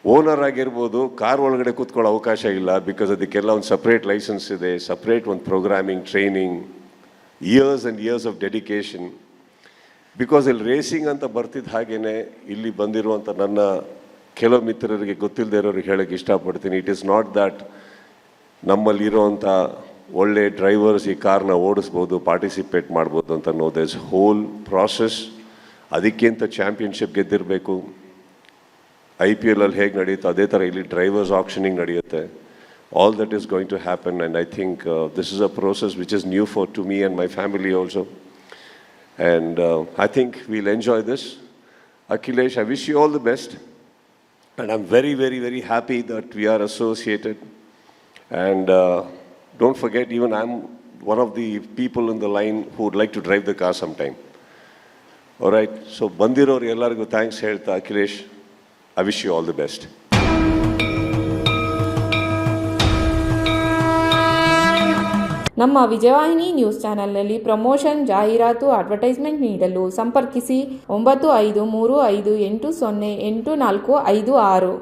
Owner ಆಗಿರ್ಬೋದು, car ಒಳಗಡೆ ಕೂತ್ಕೊಳ್ಳೋ ಅವಕಾಶ ಇಲ್ಲ. ಬಿಕಾಸ್ ಅದಕ್ಕೆಲ್ಲ ಒಂದು ಸಪ್ರೇಟ್ ಲೈಸೆನ್ಸ್ ಇದೆ, ಸಪ್ರೇಟ್ ಒಂದು programming, training, years and years of dedication. Because ಇಲ್ಲಿ ರೇಸಿಂಗ್ ಅಂತ ಬರ್ತಿದ್ದ ಹಾಗೇ ಇಲ್ಲಿ ಬಂದಿರುವಂಥ ನನ್ನ ಕೆಲವು ಮಿತ್ರರಿಗೆ ಗೊತ್ತಿಲ್ಲದೆ ಇರೋರಿಗೆ ಹೇಳೋಕ್ಕೆ ಇಷ್ಟಪಡ್ತೀನಿ. ಇಟ್ ಈಸ್ ನಾಟ್ ದ್ಯಾಟ್ ನಮ್ಮಲ್ಲಿರೋವಂಥ ಒಳ್ಳೆ ಡ್ರೈವರ್ಸ್ ಈ ಕಾರ್ನ ಓಡಿಸ್ಬೋದು, ಪಾರ್ಟಿಸಿಪೇಟ್ ಮಾಡ್ಬೋದು ಅಂತ. No, there's whole process. ಅದಕ್ಕಿಂತ ಚಾಂಪಿಯನ್ಶಿಪ್ ಗೆದ್ದಿರಬೇಕು. IPL ಅಲ್ಲಿ ಹೇಗೆ ನಡೆಯುತ್ತೋ ಅದೇ ಥರ ಇಲ್ಲಿ ಡ್ರೈವರ್ಸ್ ಆಕ್ಷನಿಂಗ್ ನಡೆಯುತ್ತೆ. All that is going to happen and I think this is a process which is new to me and my family also. And I think will enjoy this. Akhilesh, I wish you all the best. And I'm very, very, very happy that we are associated. And don't forget, even I'm one of the people in the line who would like to drive the car sometime. All right. So, Bandiroru ellargu thanks ಹೇಳ್ತಾ Akhilesh, I wish you all the best. ನಮ್ಮ Vijayavahini news ಚಾನೆಲ್ನಲ್ಲಿ promotion, ಜಾಹೀರಾತು, advertisement ನೀಡಲು ಸಂಪರ್ಕಿಸಿ 9535808456.